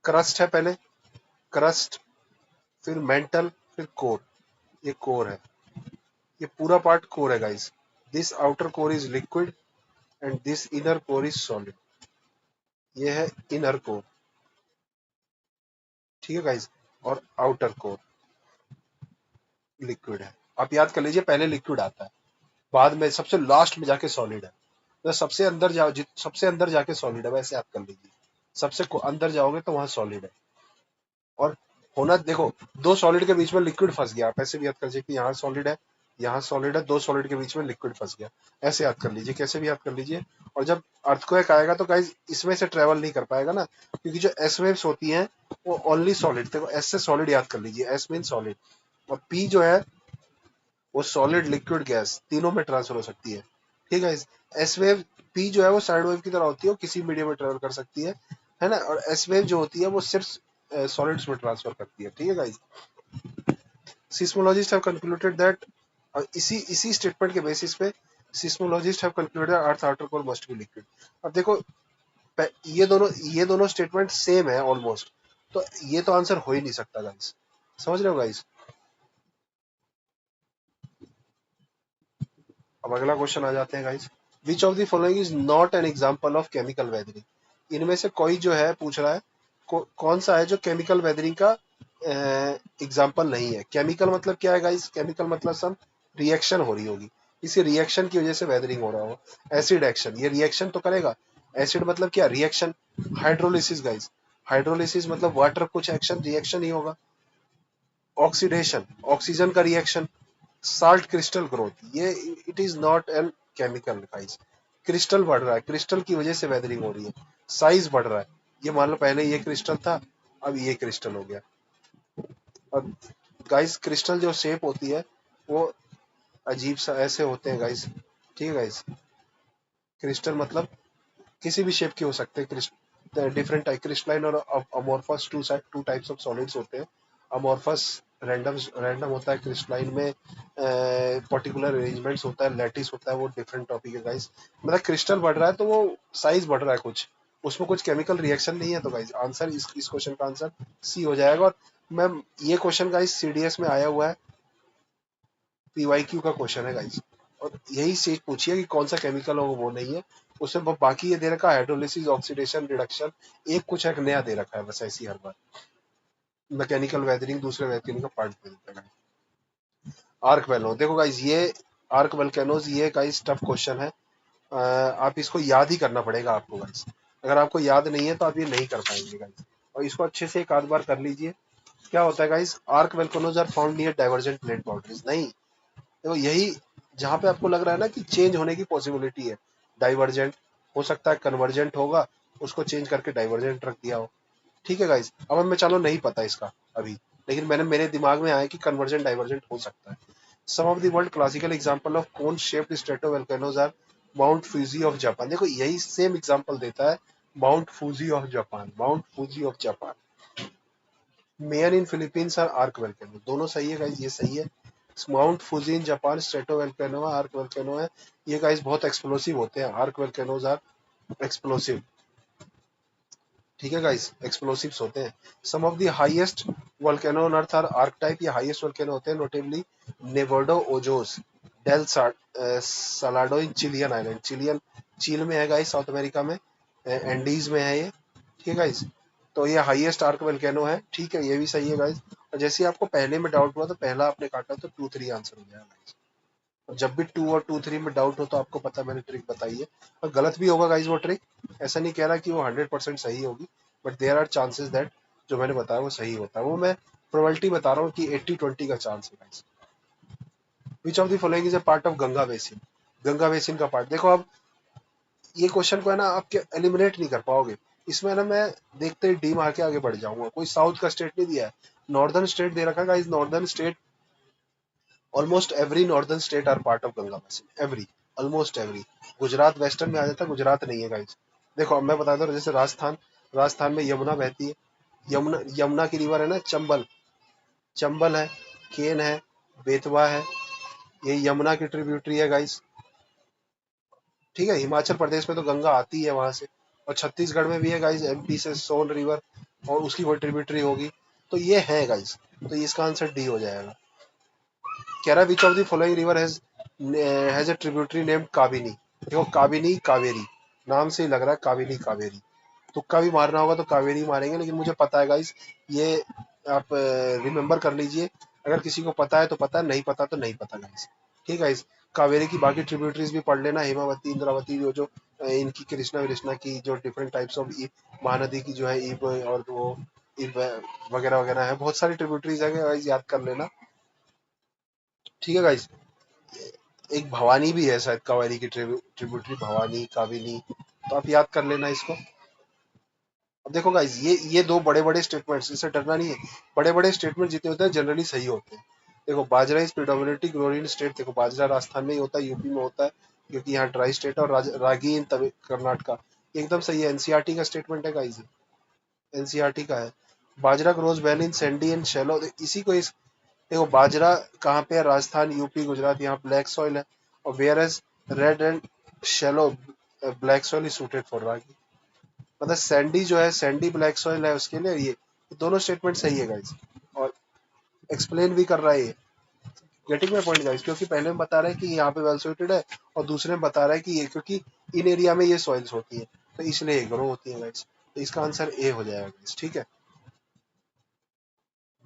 क्रस्ट है पहले, क्रस्ट, फिर मेंटल, फिर कोर, ये कोर है, ये पूरा पार्ट कोर है guys. This outer core is liquid and this inner core is solid. ये है इनर कोर, ठीक है गाइस, और आउटर कोर लिक्विड है। आप याद कर लीजिए, पहले लिक्विड आता है, बाद में सबसे लास्ट में जाके सॉलिड है। तो सबसे अंदर जाओ, सबसे अंदर जाके सॉलिड है, वैसे याद कर लीजिए। सबसे अंदर जाओगे तो वहां सॉलिड है। और होना देखो, दो सॉलिड के बीच में लिक्विड फंस गया, आप ऐसे भी याद कर लीजिए कि यहाँ सॉलिड है, यहाँ सॉलिड है, दो सॉलिड के बीच में लिक्विड फंस गया। ऐसे याद कर लीजिए, कैसे भी याद कर लीजिए। और जब अर्थक्वेक आएगा तो गाइस इसमें से ट्रेवल नहीं कर पाएगा ना, क्योंकि जो एस वेव्स होती हैं वो ओनली सॉलिड, देखो एस से सॉलिड याद कर लीजिए, एस मीन सॉलिड, और पी जो है वो सॉलिड लिक्विड गैस तीनों में ट्रांसफर हो सकती है, ठीक है। एस वेव पी जो है वो साइड वेव की तरह होती है, वो किसी मीडियम में ट्रेवल कर सकती है ना। और एस वेव जो होती है वो सिर्फ सॉलिड्स में ट्रांसफर करती है, ठीक है guys. Seismologist have concluded that, इसी इसी स्टेटमेंट के बेसिस पे seismologist have concluded earth outer core must be liquid. अब देखो ये दोनों स्टेटमेंट सेम है ऑलमोस्ट, तो ये तो आंसर हो ही नहीं सकता गाइस, समझ रहे हो गाइस। अब अगला क्वेश्चन आ जाते हैं guys. Which of the following is not an example of chemical weathering. इनमें से कोई जो है पूछ रहा है कौन सा है जो केमिकल वेदरिंग का एग्जाम्पल नहीं है। केमिकल मतलब क्या है गाइस, केमिकल मतलब सब रिएक्शन हो रही होगी, इसी रिएक्शन की वजह से वेदरिंग हो रहा हो। एसिड एक्शन, ये रिएक्शन तो करेगा। एसिड मतलब क्या, रिएक्शन। हाइड्रोलिसिस गाइस, हाइड्रोलिसिस मतलब वाटर कुछ एक्शन, रिएक्शन ही होगा। ऑक्सीडेशन, ऑक्सीजन का रिएक्शन। साल्ट क्रिस्टल ग्रोथ, ये it is not an chemical guys. Crystal बढ़ रहा है, क्रिस्टल की वजह से वेदरिंग हो रही है। साइज बढ़ रहा है, ये मान लो पहले ये क्रिस्टल था, अब ये क्रिस्टल हो गया। और गाइस क्रिस्टल जो शेप होती है वो अजीब सा ऐसे होते हैं गाइस, ठीक है गाइस। क्रिस्टल मतलब किसी भी शेप के हो सकते हैं, डिफरेंट टाइप क्रिस्टलाइन और amorphous, two types of solids होते हैं। अमोर्फस रैंडम रैंडम होता है, क्रिस्टलाइन में पर्टिकुलर अरेंजमेंट्स होता है, लैटिस होता है, वो डिफरेंट टॉपिक है गाइस। मतलब क्रिस्टल बढ़ रहा है तो वो साइज बढ़ रहा है कुछ, उसमें कुछ केमिकल रिएक्शन नहीं है, तो गाइस आंसर इस क्वेश्चन का आंसर सी हो जाएगा। और मैम ये क्वेश्चन गाइस सीडीएस में आया हुआ है, पीवाईक्यू का क्वेश्चन है गाइस। और यही चीज पूछिए कि कौन सा केमिकल हो, वो नहीं है उसमें। बाकी ये दे रखा है हाइड्रोलिसिस, ऑक्सीडेशन, रिडक्शन, एक कुछ एक नया दे रखा है बस, ऐसी हर बार मैकेनिकल वेदरिंग दूसरे मैकेनिकल पार्ट दे देता है। आर्क वेल्नो, देखो गाइस ये आर्क वेल्केनोज, ये गाइस टफ क्वेश्चन है। आप इसको याद ही करना पड़ेगा आपको गाइस, अगर आपको याद नहीं है तो आप ये नहीं कर पाएंगे गाइस। और इसको अच्छे से एक आध बार कर लीजिए। क्या होता है guys, arc volcanoes are found near divergent plate boundaries, नहीं, तो यही जहां पे आपको लग रहा है ना कि चेंज होने की पॉसिबिलिटी है, डाइवर्जेंट हो सकता है, कन्वर्जेंट होगा, उसको चेंज करके डाइवर्जेंट रख दिया हो, ठीक है गाइस। अब हमें चलो नहीं पता इसका अभी, लेकिन मेरे दिमाग में आया कि कन्वर्जेंट डाइवर्जेंट हो सकता है। Some of the world classical example of cone shaped stratovolcanoes are Mount Fuji of Japan, देखो यही सेम एग्जांपल देता है Mount Fuji of Japan, Mount Fuji of Japan. Mayon in Philippines are arc volcano, दोनों सही है guys, ये सही है। Mount Fuji in Japan stratovolcano arc volcano है। ये गाइस बहुत एक्सप्लोसिव होते हैं, आर्क वोल्केनोज आर एक्सप्लोसिव, ठीक है गाइस, एक्सप्लोसिव्स होते हैं। Some of the highest volcano on earth are arc type, ये हाईएस्ट वोल्केनो होते हैं, notably Nevado Ojos, del Salado in Chilean island, Chile में है गाइस, साउथ अमेरिका में, एंडीज में है ये, ठीक है गाइस। तो ये हाईएस्ट आर्क वोल्केनो है, ठीक है, ये भी सही है गाइस। और जैसे आपको पहले में डाउट हुआ तो पहला आपने काटा तो 2 3 आंसर हो जाएगा गाइस। और जब भी 2 और 2 3 में डाउट हो तो आपको पता, मैंने ट्रिक बताई है, और गलत भी होगा गाइस वो ट्रिक, ऐसा नहीं कह रहा कि वो 100% सही होगी, but there are chances that जो मैंने बताया वो सही होता है, वो मैं प्रोबेबिलिटी बता रहा हूँ कि 80-20 का चांस है guys. Which of the following is a part of Ganga basin, Ganga basin का पार्ट, देखो अब ये क्वेश्चन को है ना आप एलिमिनेट नहीं कर पाओगे, इसमें ना मैं देखते ही डी मार के आगे बढ़ जाऊंगा। कोई साउथ का स्टेट नहीं दिया है, नॉर्दर्न स्टेट दे रखा है guys, northern state, almost every northern state are part of Ganga basin, every, almost every. Gujarat western में आ जाता है, गुजरात नहीं है गाइस। देखो अब मैं बताता हूँ, जैसे राजस्थान, राजस्थान में यमुना बहती है, यमुना यमुना की रिवर है ना, चंबल, चंबल है, केन है, बेतवा है, ये यमुना की ट्रिब्यूटरी है गाइस, ठीक है। हिमाचल प्रदेश में तो गंगा आती है वहां से, और छत्तीसगढ़ में भी है गाइस, एमपी से सोन रिवर, और उसकी कोई ट्रिब्यूटरी होगी, तो ये है गाइस, तो इसका आंसर डी हो जाएगा। कह रहा है which of the following river has a tributary named Kabini. देखो काबिनी कावेरी, नाम से ही लग रहा है काबिनी कावेरी। तुक्का भी मारना होगा तो कावेरी मारेंगे, लेकिन मुझे पता है गाइस, ये आप रिमेम्बर कर लीजिए। अगर किसी को पता है तो पता है, नहीं पता तो नहीं पता गाइस। ठीक है गाइस। कावेरी की बाकी ट्रिब्यूटरीज भी पढ़ लेना, हेमावती, इंद्रावती, जो इनकी कृष्णा विष्णा की जो डिफरेंट टाइप्स ऑफ महानदी की जो है ईब, और वो ईब वगैरह वगैरह है, बहुत सारी ट्रिब्यूटरीज है गाइस, याद कर लेना। ठीक है गाइस। एक भवानी भी है शायद, कावेरी की ट्रिब्यूटरी भवानी काविनी, तो आप याद कर लेना इसको। अब देखो गाइस, ये दो बड़े बड़े स्टेटमेंट्स, इससे डरना नहीं है। बड़े बड़े स्टेटमेंट जितने होते हैं जनरली सही होते हैं। देखो bajra is predominantly grown in state, देखो बाजरा राजस्थान में ही होता है, यूपी में होता है, क्योंकि यहाँ ड्राई स्टेट है, और रागी इन कर्नाटका। एकदम सही है, एनसीईआरटी का स्टेटमेंट है गाइस, एनसीईआरटी का है। Bajra grows well in sandy and shallow, इसी को इस देखो बाजरा कहाँ पे है, राजस्थान, यूपी, गुजरात, यहाँ ब्लैक सॉइल है। और whereas red and shallow black soil is suited for ragi. मतलब सैंडी जो है, सैंडी ब्लैक सॉइल है उसके लिए, ये दोनों स्टेटमेंट सही है गाइस। और एक्सप्लेन भी कर रहा है ये, गेटिंग माय पॉइंट गाइस, क्योंकि पहले में बता रहा है कि यहाँ पे वेल सुटेड है, और दूसरे में बता रहा है कि ये क्योंकि इन एरिया में ये सॉइल्स होती है, तो इसलिए ये ग्रो होती है गाइस। तो इसका आंसर ए हो जाएगा गाइस। ठीक है,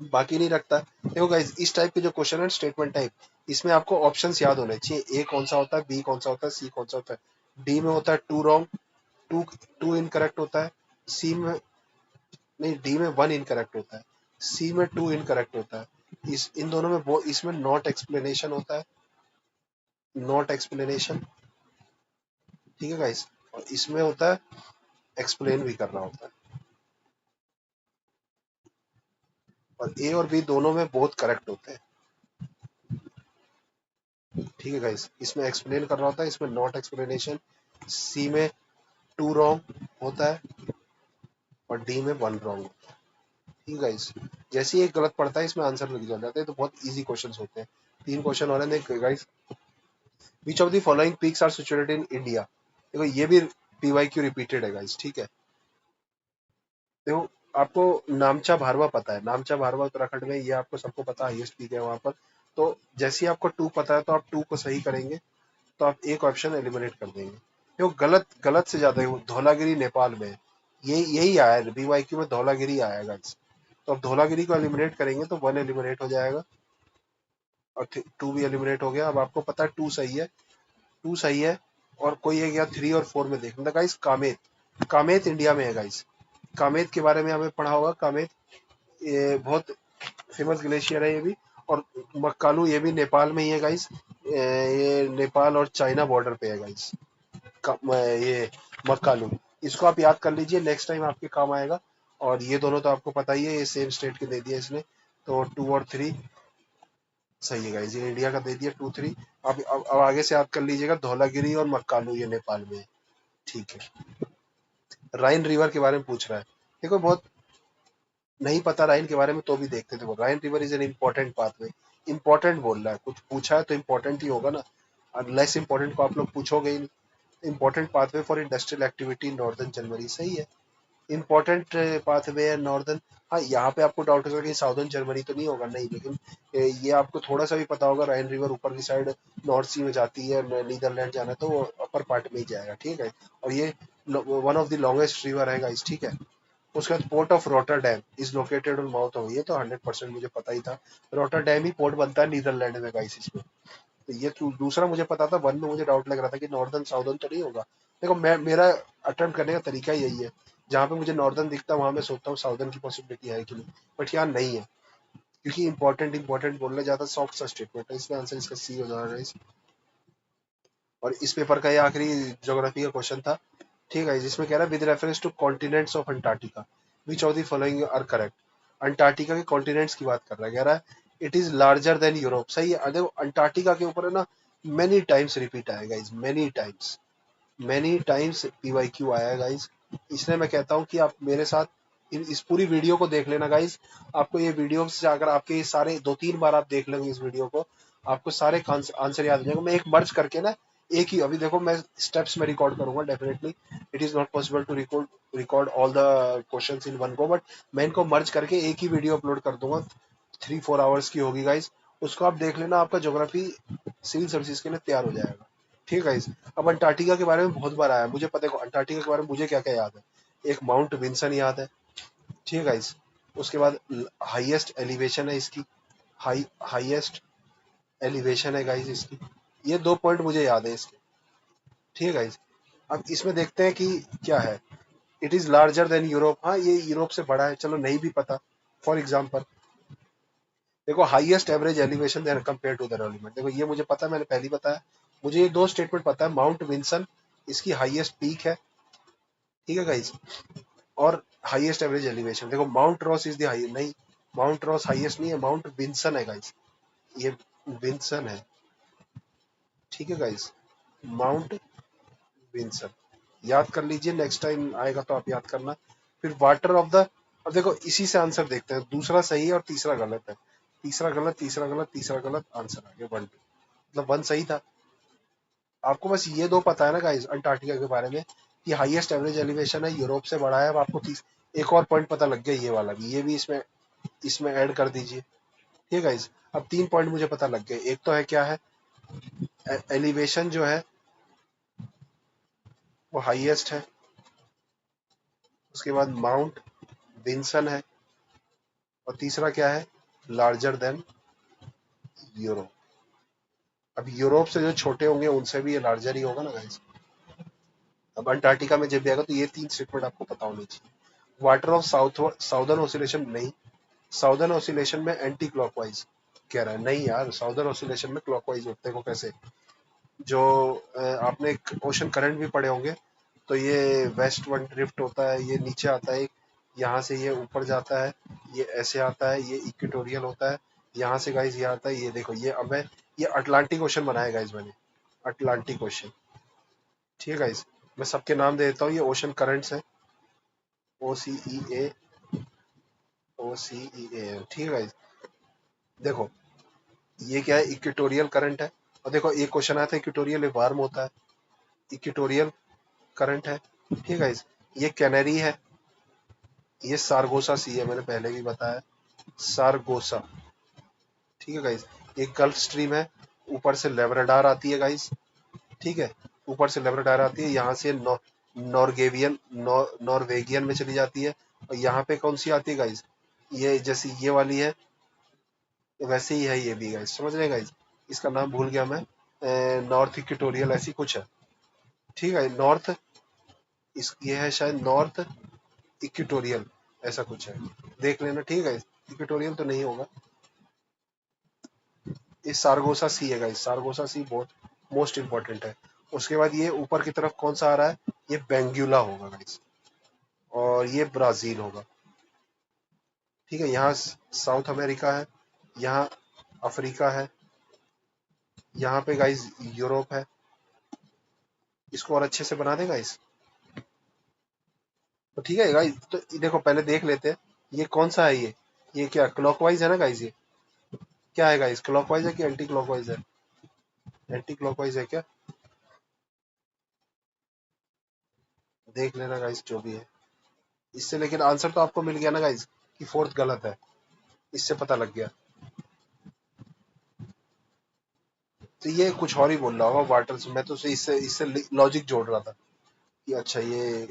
बाकी नहीं रखता। देखो गाइस, इस टाइप के जो क्वेश्चन है स्टेटमेंट टाइप, इसमें आपको ऑप्शंस याद होने चाहिए। ए कौन सा होता है, बी कौन सा होता है, सी कौन सा होता है। डी में होता है two wrong, two two incorrect होता है। सी में नहीं, डी में वन इनकरेक्ट होता है। सी में टू इनकरेक्ट होता है। इस इन दोनों में वो, इसमें नॉट एक्सप्लेनेशन होता है, नॉट एक्सप्लेनेशन। ठीक है गाइस। और इसमें होता है एक्सप्लेन भी करना होता है। और ए और बी दोनों में बोथ करेक्ट होते हैं। ठीक है गाइस, इसमें एक्सप्लेन करना होता है, इसमें नॉट एक्सप्लेनेशन। सी में टू रॉन्ग होता है, और डी में वन रॉन्ग होता है। ठीक है गाइस, जैसे ही एक गलत पड़ता है इसमें आंसर लिख जाते हैं, तो बहुत इजी क्वेश्चन होते हैं। तीन क्वेश्चन और हैं guys. Which of the following peaks are situated in India. देखो ये भी पीवाईक्यू रिपीटेड है गाइस। ठीक है, देखो आपको नामचा भारवा पता है, नामचा भारवा उत्तराखंड में, ये आपको सबको पता है, हाईएस्ट पीक है वहां पर। तो जैसे ही आपको टू पता है तो आप टू को सही करेंगे, तो आप एक ऑप्शन एलिमिनेट कर देंगे। देखो गलत गलत से ज्यादा है, वो धौलागिरी नेपाल में है। यही आया है बीवाईक्यू में, धौलागिरी आया है गाइस। तो अब धौलागिरी को एलिमिनेट करेंगे तो वन एलिमिनेट हो जाएगा, और टू भी एलिमिनेट हो गया। अब आपको पता है टू सही है, टू सही है। और कोई एक या थ्री और फोर में देखना गाइस। कामेत, कामेत इंडिया में है गाइस। कामेत के बारे में हमें पढ़ा होगा। कामेत ये बहुत फेमस ग्लेशियर है ये भी। और मक्कालू, ये भी नेपाल में ही है गाइस। ये नेपाल और चाइना बॉर्डर पे है गाइस। ये मक्कालू, इसको आप याद कर लीजिए, नेक्स्ट टाइम आपके काम आएगा। और ये दोनों तो आपको पता ही है, ये सेम स्टेट के दे दिया इसने, तो टू और थ्री सही है गाइस। ये इंडिया का दे दिया टू थ्री। अब आगे से याद कर लीजिएगा, धौलागिरी और मक्कालू ये नेपाल में है। ठीक है। राइन रिवर के बारे में पूछ रहा है। देखो बहुत नहीं पता राइन के बारे में तो भी देखते थे। वो राइन river is an important pathway, important बोल रहा है, कुछ पूछा है तो इम्पोर्टेंट ही होगा ना। और लेस इम्पोर्टेंट को आप लोग पूछोगे ही नहीं। Important pathway for industrial activity in northern Germany, सही है। इम्पोर्टेंट पाथवे है नॉर्दर्न। हाँ, यहाँ पे आपको डाउट होगा कि साउदर्न जर्मनी तो नहीं होगा, नहीं, लेकिन ये आपको थोड़ा सा भी पता होगा, राइन रिवर ऊपर की साइड नॉर्थ सी में जाती है, नीदरलैंड जाना है, तो वो अपर पार्ट में ही जाएगा। ठीक है। और ये one of the longest river है गाइस। ठीक है। उसके बाद port of Rotterdam is located on mouth of, ये तो 100% मुझे पता ही था। रोटरडैम ही पोर्ट बनता है नीदरलैंड में गाइस इसमें। तो ये दूसरा मुझे पता था, वन में मुझे डाउट लग रहा था कि नॉर्दर्न साउदर्न तो नहीं होगा। देखो मैं, मेरा अटेम्प्ट करने का तरीका यही है, जहाँ पे मुझे नॉर्दर्न दिखता है वहां मैं सोचता हूँ साउदर्न की पॉसिबिलिटी है कि नहीं, बट यहाँ नहीं है, क्योंकि इंपॉर्टेंट इंपॉर्टेंट बोलना ज्यादा सॉफ्ट सा स्टेटमेंट है, इसलिए आंसर इसका सी हो जा रहा है। और इस पेपर का ये आखिरी ज्योग्राफी का क्वेश्चन था। ठीक है, जिसमें कह रहा है with reference to continents of Antarctica which of the following are correct. Antarctica के कॉन्टिनेंट्स की बात कर रहा है, कह रहा है it is larger than Europe, सही है। देखो अंटार्कटिका के ऊपर है ना, मेनी टाइम्स रिपीट आया guys, many times, many times PYQ आया है गाइस। इसलिए मैं कहता हूँ कि आप मेरे साथ इस पूरी वीडियो को देख लेना गाइस। आपको ये वीडियो से अगर आपके ये सारे दो तीन बार आप देख लेंगे इस वीडियो को, आपको सारे आंसर याद हो जाएंगे। मैं एक मर्ज करके ना, एक ही, अभी देखो मैं स्टेप्स में रिकॉर्ड करूंगा definitely. It is not possible to record record all the questions in one go, but मैं इनको मर्ज करके एक ही वीडियो अपलोड कर दूंगा। 3-4 आवर्स की होगी गाइस। उसको आप देख लेना, आपका ज्योग्राफी सिविल सर्विसेज के लिए तैयार हो जाएगा। ठीक है गाइस। अब अंटार्कटिका के बारे में बहुत बार आया, मुझे पता है अंटार्कटिका के बारे में मुझे क्या क्या याद है। एक माउंट विंसन याद है। ठीक है गाइस। उसके बाद हाईएस्ट एलिवेशन है इसकी, हाईएस्ट एलिवेशन है गाइस इसकी। ये 2 पॉइंट मुझे याद है इसके। ठीक है गाइस। अब इसमें देखते हैं कि क्या है। It is larger than Europe, हाँ ये यूरोप से बड़ा है, चलो नहीं भी पता। फॉर एग्जाम्पल देखो, highest average elevation than compare to the element, देखो ये मुझे पता है, मैंने पहले ही बताया। मुझे ये 2 स्टेटमेंट पता है, माउंट विंसन इसकी हाईएस्ट पीक है। ठीक है गाइस। और हाईएस्ट एवरेज एलिवेशन, देखो mount Ross is the high, नहीं माउंट रॉस हाईएस्ट नहीं है, माउंट विंसन है गाइस, ये विंसन है। ठीक है गाइस, माउंट विंसन याद कर लीजिए, नेक्स्ट टाइम आएगा तो आप याद करना। फिर वाटर ऑफ द, अब देखो इसी से आंसर देखते हैं, दूसरा सही है और तीसरा गलत है। तीसरा गलत, तीसरा गलत, तीसरा गलत, आंसर आ गया 1 2, मतलब 1 सही था। आपको बस ये 2 पता है ना गाइस अंटार्कटिका के बारे में, कि हाईएस्ट एवरेज एलिवेशन है, यूरोप से बड़ा है। अब आपको एक और पॉइंट पता लग गया, ये वाला भी, ये भी इसमें इसमें ऐड कर दीजिए। ठीक है गाइस। अब 3 पॉइंट मुझे पता लग गए। एक तो है क्या है, एलिवेशन जो है वो हाईएस्ट है। उसके बाद माउंट विंसन है। और तीसरा क्या है, लार्जर देन यूरोप। अब यूरोप से जो छोटे होंगे उनसे भी ये लार्जर ही होगा ना गाइस। अब अंटार्कटिका में जब भी आएगा तो ये 3 स्टेटमेंट आपको पता होनी चाहिए। वाटर ऑफ साउदर्न ऑसिलेशन, नहीं, साउदर्न ऑसिलेशन में एंटी क्लॉकवाइज कह रहा है, नहीं यार साउदर्न ऑसिलेशन में क्लॉकवाइज होते हैं, को कैसे, जो आपने एक ओशन करंट भी पढ़े होंगे, तो ये वेस्ट वन ड्रिफ्ट होता है, ये नीचे आता है, यहाँ से ये ऊपर जाता है, ये ऐसे आता है, ये इक्वेटोरियल होता है, यहाँ से गाइस ये आता है, ये देखो ये, अब है ये अटलांटिक ओशन बनाया गाइस मैंने, अटलांटिक ओशन। ठीक है गाइस। मैं सबके नाम दे देता हूँ, ये ओशन करंट्स है, ओ सी ई ए, ओ सी ई ए। ठीक है गाइस। देखो ये क्या है, इक्वेटोरियल करंट है। और देखो एक क्वेश्चन आता है इक्वेटोरियल वार्म होता है, इक्वेटोरियल करंट है। ठीक है गाइस। ये कैनरी है, ये सारगोसा सी है, मैंने पहले भी बताया, सारगोसा। ठीक है गाइस। एक गल्फ स्ट्रीम है, ऊपर से लेब्राडोर आती है गाइस। ठीक है, ऊपर से लेब्राडोर आती है, यहाँ से नॉर्गेवियन नॉर्वेगियन में चली जाती है। और यहाँ पे कौन सी आती है गाइस, ये जैसी ये वाली है वैसे ही है ये भी गाइस, समझ रहे गाइस। इसका नाम भूल गया मैं, नॉर्थ इक्वेटोरियल ऐसी कुछ है। ठीक है, नॉर्थ, इस ये है शायद नॉर्थ इक्वेटोरियल, ऐसा कुछ है, देख लेना। ठीक है, इक्वेटोरियल तो नहीं होगा, ये सारगोसा सी है गाइस, सारगोसा सी बहुत मोस्ट इंपॉर्टेंट है। उसके बाद ये ऊपर की तरफ कौन सा आ रहा है, ये बेंगुला होगा गाइस, और ये ब्राजील होगा। ठीक है, यहाँ साउथ अमेरिका है, यहाँ अफ्रीका है, यहाँ पे गाइस यूरोप है। इसको और अच्छे से बना दे गाइस, तो ठीक है गाइस। तो देखो पहले देख लेते हैं ये कौन सा है, ये क्या क्लॉकवाइज है ना गाइस, ये क्या है गाइस, क्लॉकवाइज है कि एंटी क्लॉकवाइज है, एंटी क्लॉकवाइज है क्या, देख लेना गाइस जो भी है इससे। लेकिन आंसर तो आपको मिल गया ना गाइस, कि फोर्थ गलत है, इससे पता लग गया। तो ये कुछ और ही बोल रहा होगा वाटर से, मैं तो इससे इससे लॉजिक जोड़ रहा था कि अच्छा ये,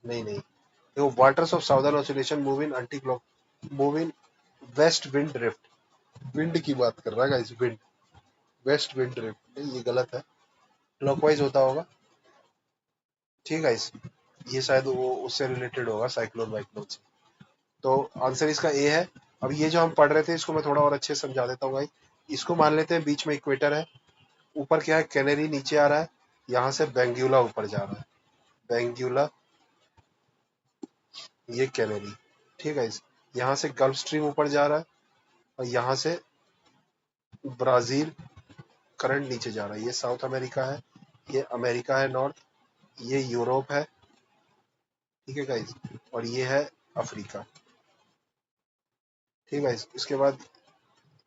नहीं नहीं, देखो waters of southern oscillation move in anti clock, move in west wind drift, wind की बात कर रहा है guys, wind, west wind drift नहीं, ये गलत है, क्लॉकवाइज होता होगा। ठीक है गाइस, ये शायद वो उससे रिलेटेड होगा, साइक्लोन वाइक्लोन से। तो आंसर इसका ए है। अब ये जो हम पढ़ रहे थे इसको मैं थोड़ा और अच्छे से समझा देता हूँ भाई। इसको मान लेते हैं बीच में इक्वेटर है, ऊपर क्या है कैनरी नीचे आ रहा है, यहाँ से बेंगुला ऊपर जा रहा है, बेंगुला, ये कैनरी। ठीक है, यहाँ से गल्फ स्ट्रीम ऊपर जा रहा है, और यहाँ से ब्राजील करंट नीचे जा रहा है, ये साउथ अमेरिका है, ये अमेरिका है नॉर्थ, ये यूरोप है। ठीक है गाइस, और ये है अफ्रीका। ठीक है गाइस, इसके बाद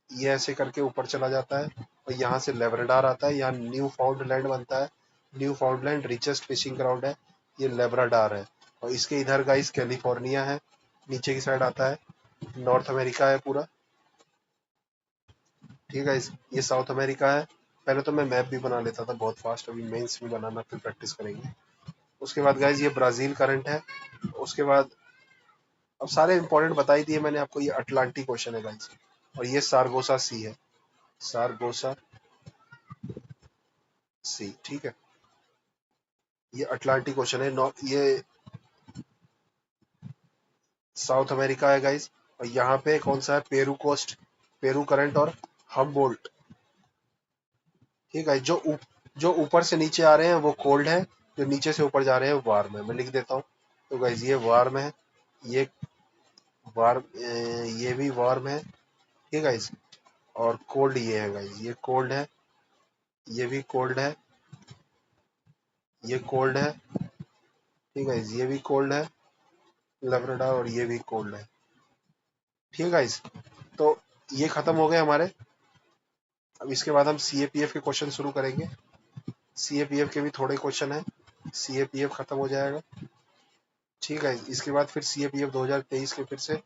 ये ऐसे करके ऊपर चला जाता है, और यहाँ से लेब्राडोर आता है, यहाँ न्यू फाउंडलैंड बनता है, न्यू फाउंडलैंड रिचेस्ट फिशिंग ग्राउंड है, ये लेब्राडोर है। और इसके इधर गाइस कैलिफोर्निया है, नीचे की साइड आता है, नॉर्थ अमेरिका है पूरा। ठीक है, ये साउथ अमेरिका है। पहले तो मैं मैप भी बना लेता था बहुत फास्ट, अभी मेंस भी बनाना फिर प्रैक्टिस करेंगे। उसके बाद गाइज ये ब्राजील करंट है। उसके बाद अब सारे इंपॉर्टेंट बता ही दिए मैंने आपको। ये अटलांटिक ओशन है गाइज, और ये सारगोसा सी है, सारगोसा सी। ठीक है, ये अटलांटिक ओशन है। ये साउथ अमेरिका है गाइज। और यहाँ पे कौन सा है, पेरू कोस्ट, पेरू करंट और हमबोल्ट। ठीक है, जो ऊपर से नीचे आ रहे हैं वो कोल्ड है, जो नीचे से ऊपर जा रहे हैं वार्म है। मैं लिख देता हूँ। तो गाइज ये वार्म है, ये वार्म, ये भी वार्म है। ठीक है गाइज, और कोल्ड ये है गाइज, ये कोल्ड है, ये भी कोल्ड है, ये कोल्ड है। ठीक है गाइज, ये भी कोल्ड है, लब्राडोर, और ये भी कोल्ड है। ठीक है गाइज, तो ये खत्म हो गए हमारे। अब इसके बाद हम सीएपीएफ के क्वेश्चन शुरू करेंगे। सीएपीएफ के भी थोड़े क्वेश्चन है, सीएपीएफ खत्म हो जाएगा। ठीक है, इसके बाद फिर सीएपीएफ 2023 के फिर से।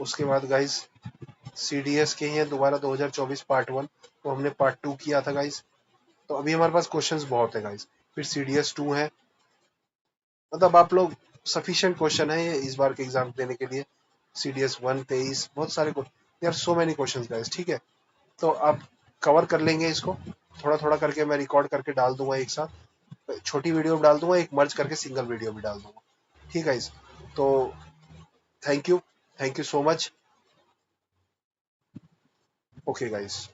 उसके बाद गाइज सीडीएस के ही है दोबारा 2024 पार्ट 1, तो हमने पार्ट 2 किया था गाइज। तो अभी हमारे पास क्वेश्चंस बहुत है गाइज। फिर सीडीएस 2 है, मतलब आप लोग सफिशिएंट क्वेश्चन है ये इस बार के एग्जाम देने के लिए। सीडीएस 1 23 बहुत सारे यार, सो मेनी क्वेश्चंस गाइज। ठीक है, तो आप कवर कर लेंगे इसको, थोड़ा थोड़ा करके मैं रिकॉर्ड करके डाल दूंगा एक साथ। छोटी वीडियो भी डाल दूंगा, एक मर्ज करके सिंगल वीडियो भी डाल दूंगा। ठीक है गाइज, तो thank you, thank you so much. Okay guys.